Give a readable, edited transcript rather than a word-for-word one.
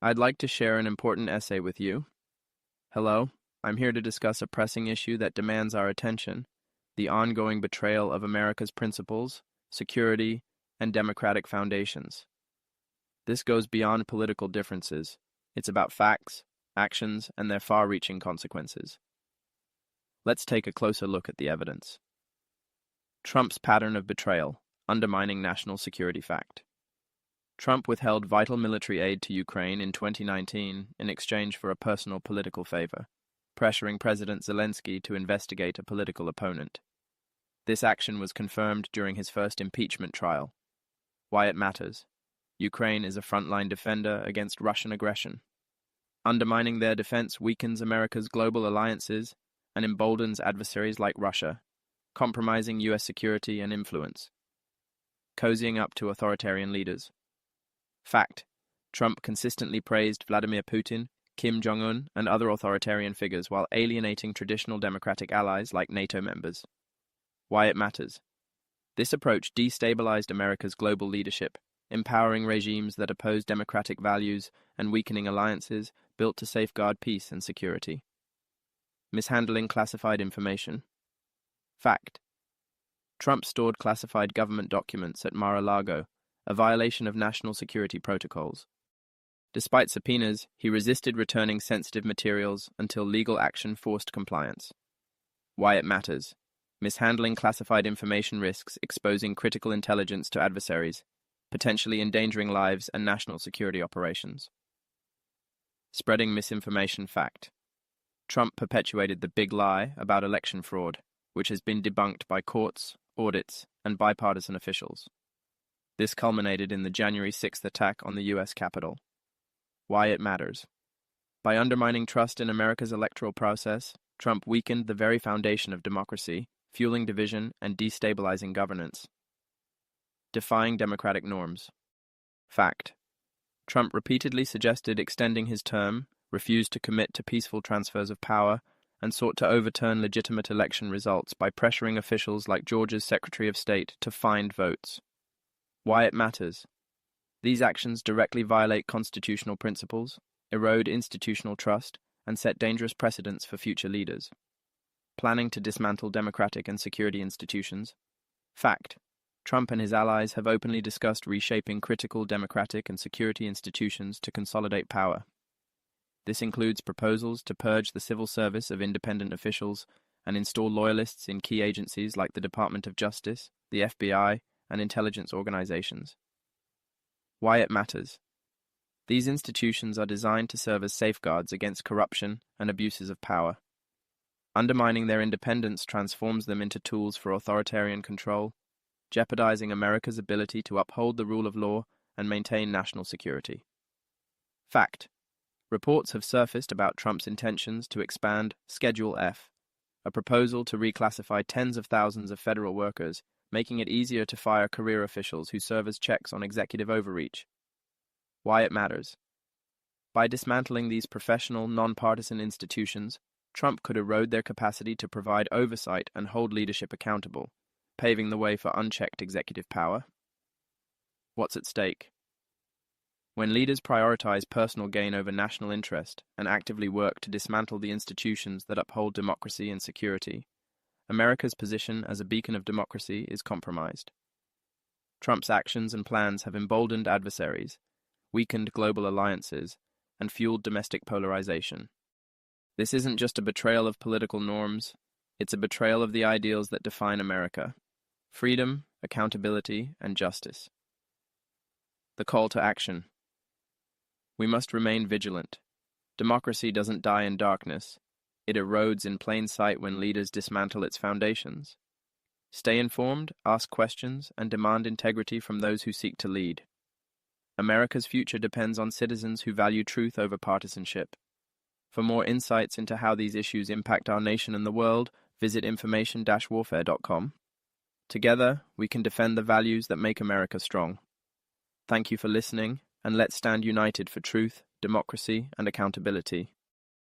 I'd like to share an important essay with you. Hello, I'm here to discuss a pressing issue that demands our attention: the ongoing betrayal of America's principles, security, and democratic foundations. This goes beyond political differences. It's about facts, actions, and their far-reaching consequences. Let's take a closer look at the evidence. Trump's pattern of betrayal, undermining national security. Fact: Trump withheld vital military aid to Ukraine in 2019 in exchange for a personal political favor, pressuring President Zelensky to investigate a political opponent. This action was confirmed during his first impeachment trial. Why it matters: Ukraine is a frontline defender against Russian aggression. Undermining their defense weakens America's global alliances and emboldens adversaries like Russia, compromising U.S. security and influence. Cozying up to authoritarian leaders. Fact: Trump consistently praised Vladimir Putin, Kim Jong-un, and other authoritarian figures while alienating traditional democratic allies like NATO members. Why it matters: this approach destabilized America's global leadership, empowering regimes that oppose democratic values and weakening alliances built to safeguard peace and security. Mishandling classified information. Fact: Trump stored classified government documents at Mar-a-Lago, a violation of national security protocols. Despite subpoenas, he resisted returning sensitive materials until legal action forced compliance. Why it matters: mishandling classified information risks exposing critical intelligence to adversaries, potentially endangering lives and national security operations. Spreading misinformation. Fact: Trump perpetuated the big lie about election fraud, which has been debunked by courts, audits, and bipartisan officials. This culminated in the January 6th attack on the U.S. Capitol. Why it matters: by undermining trust in America's electoral process, Trump weakened the very foundation of democracy, fueling division and destabilizing governance. Defying democratic norms. Fact: Trump repeatedly suggested extending his term, refused to commit to peaceful transfers of power, and sought to overturn legitimate election results by pressuring officials like Georgia's Secretary of State to find votes. Why it matters: these actions directly violate constitutional principles, erode institutional trust, and set dangerous precedents for future leaders. Planning to dismantle democratic and security institutions. Fact: Trump and his allies have openly discussed reshaping critical democratic and security institutions to consolidate power. This includes proposals to purge the civil service of independent officials and install loyalists in key agencies like the Department of Justice, the FBI, and intelligence organizations. Why it matters: these institutions are designed to serve as safeguards against corruption and abuses of power. Undermining their independence transforms them into tools for authoritarian control, jeopardizing America's ability to uphold the rule of law and maintain national security. Fact: reports have surfaced about Trump's intentions to expand Schedule F, a proposal to reclassify tens of thousands of federal workers, making it easier to fire career officials who serve as checks on executive overreach. Why it matters: by dismantling these professional, nonpartisan institutions, Trump could erode their capacity to provide oversight and hold leadership accountable, paving the way for unchecked executive power. What's at stake? When leaders prioritize personal gain over national interest and actively work to dismantle the institutions that uphold democracy and security, America's position as a beacon of democracy is compromised. Trump's actions and plans have emboldened adversaries, weakened global alliances, and fueled domestic polarization. This isn't just a betrayal of political norms, it's a betrayal of the ideals that define America: freedom, accountability, and justice. The call to action: we must remain vigilant. Democracy doesn't die in darkness. It erodes in plain sight when leaders dismantle its foundations. Stay informed, ask questions, and demand integrity from those who seek to lead. America's future depends on citizens who value truth over partisanship. For more insights into how these issues impact our nation and the world, visit information-warfare.com. Together, we can defend the values that make America strong. Thank you for listening, and let's stand united for truth, democracy, and accountability.